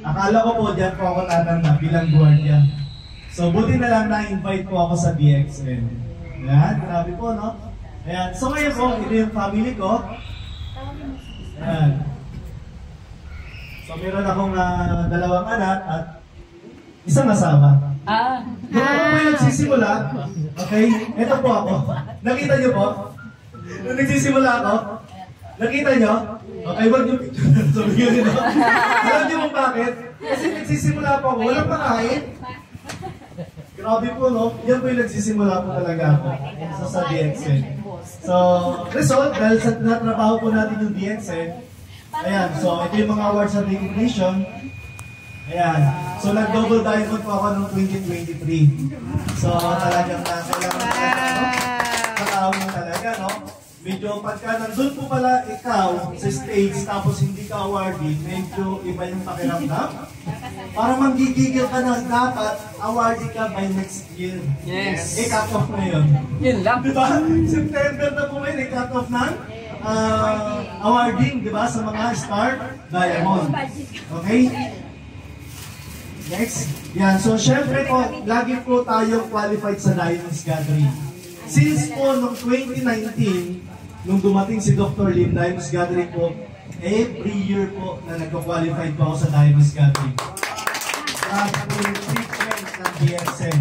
Akala ko po dyan po ako tatanda bilang guardia. So buti na lang na-invite po ako sa DXN. Ayan, grabe po, no? Ayan, so ngayon po, ito yung family ko. Ayan. So meron akong dalawang anak at isang asawa. Yung ako po yung nagsisimula, okay, ito po ako. Nakita niyo po? Nung nagsisimula ako, nakita niyo? Okay, wag yung picture. Sabi nyo rin ako. Alam niyo mo bakit? Kasi nagsisimula po ako, walang pakain. Grabe po, no? Yan po yung nagsisimula po talaga ako sa DXN. So, result, dahil sa natrabaho po natin yung DXN, ayan, so ito yung mga awards and recognition. Ayan, so nag-double diamond po ako noong 2023. So, talagang kailangan mo talaga, no? Medyo pagka nandun po pala ikaw sa stage tapos hindi ka awardee, medyo iba yung pakiramdam. Para manggigigil ka na dapat awardee ka by next year. Yes. Cut off na yun. Yun lang. Diba? September na po ngayon, cut off ng awarding, diba? Sa mga Star Diamond. Okay? Next. Yan. So, syempre po, lagi po tayong qualified sa Diamonds Gathering. Since po, noong 2019, nung dumating si Dr. Lim, Diamonds Gathering po, every year po na nagka-qualified po ako sa Diamonds Gathering. Grabe po yung treatment ng DXN.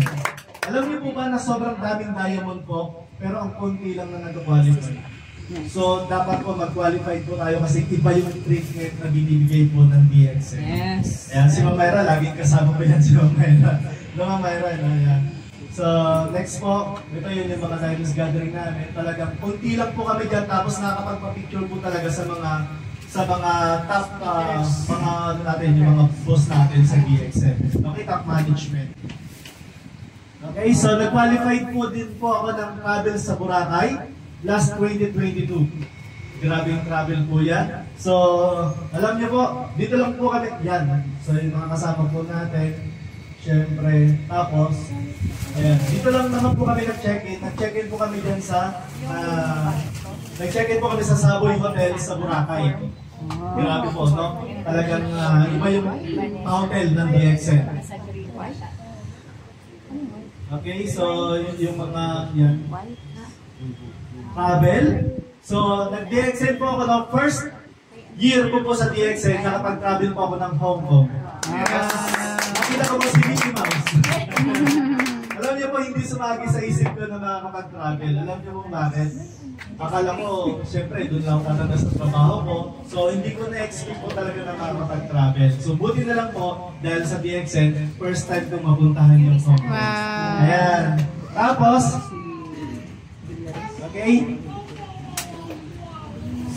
Alam niyo po ba na sobrang daming diamond po, pero ang konti lang na nagka-qualify. So, dapat po mag-qualified po tayo kasi iba yung treatment na binibigay po ng DXN. Yes. Ayan, si Ma'am Myra, laging kasama po yan si Ma'am Myra. Ma'am Myra, ayan. So, next po, ito yun yung mga Diamonds Gathering namin. Talagang konti lang po kami dyan, tapos nakakapagpa-picture po talaga sa mga top, mga ano natin, yung mga boss natin sa DXN. Okay, top management. Okay, so nag-qualified po din po ako ng travel sa Boracay last 2022. Grabe yung travel po yan. So, alam niyo po, dito lang po kami, yan. So, yung mga kasama po natin, syempre, tapos, ayan, dito lang naman po kami nag-check-in. Nag-check-in po kami dyan sa, nag-check-in po kami sa Savoy Hotel sa Boracay. Grabe po, no? Talagang iba yung hotel ng DXN. Okay, so yung mga, yan, travel. So, nag-DXN po ako ng first year ko po sa DXN, nakapag-travel po ako ng Hong Kong. Yes. Nakita ko po si Mickey Mouse. Alam niyo po, hindi sumagi sa isip ko na makakapag-travel. Alam niyo po bakit? Akala ko, siyempre, doon lang tatagas sa trabaho ko. So, hindi ko na-expect po talaga na makakapag-travel. So, buti na lang po, dahil sa DXN, first time kong mapuntahan yung Hong Kong. Wow. Ayan. Tapos, okay?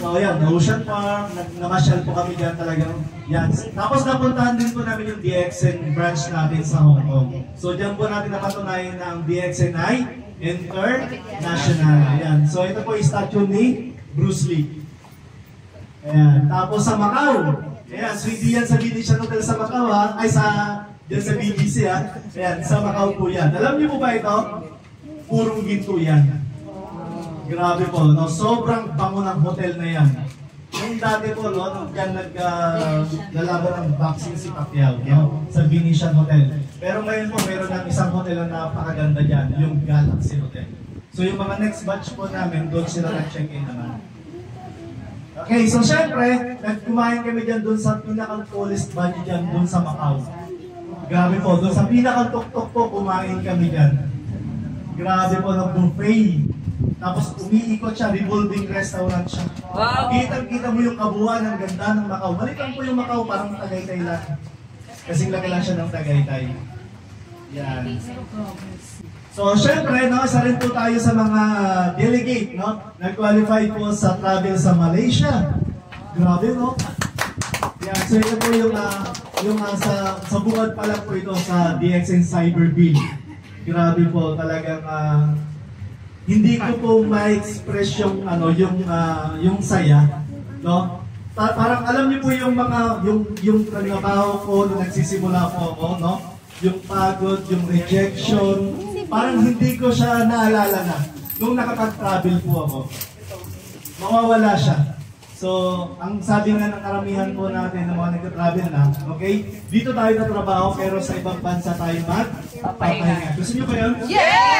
So, ayan, Ocean Park, namasyal po kami dyan talagang. Yan. Tapos napuntahan din po namin yung DXN branch natin sa Hong Kong. So, dyan po natin napatunayan na ang DXN ay international. Ayan. So, ito po yung statue ni Bruce Lee. Ayan. Tapos sa Macau. Ayan. So, hindi yan sa Venetian Hotel sa Macau, ha? Ay, dyan sa BBC, ha? Ayan. Sa Macau po yan. Alam niyo po ba ito? Purong ginto yan. Grabe po, no? Sobrang bango ng hotel na yan. Yung dati po, no, yan naglalaban ng boxing si Pacquiao, no? Sa Venetian Hotel. Pero ngayon po, meron ng isang hotel na napakaganda dyan, yung Galaxy Hotel. So yung mga next batch po namin, doon sila nag-check-in naman. Okay, so syempre, nagkumain kami dyan doon sa pinakang tallest body dyan, doon sa Macau. Grabe po, doon sa pinakang tuktok po, kumain kami dyan. Grabe po, ng buffet. Tapos umiikot siya, revolving restaurant siya. Wow! Kitang-kita mo yung kabuuan ng ganda ng Macau. Malitan po yung Macau, parang Tagaytay lang. Kasing laki lang siya ng Tagaytay. Yan. So, syempre, no, isa rin po tayo sa mga delegate, no? Nag-qualify po sa travel sa Malaysia. Grabe, no? Yan. So, ito po yung sa bungad pa lang po ito sa DXN Cyberbill. Grabe po, talagang hindi ko po ma-express yung yung saya, no? Parang alam niyo po yung mga yung trabaho ko nung nagsisimula po ako, no? Yung pagod, yung rejection, parang hindi ko siya naalala na nung nakapag-travel po ako. Mawawala siya. So, ang sabi nga ng karamihan po natin ng mga nagka-travel na, okay, dito tayo na trabaho pero sa ibang bansa tayo magpapahinga. Gusto niyo ba yun? Yeah!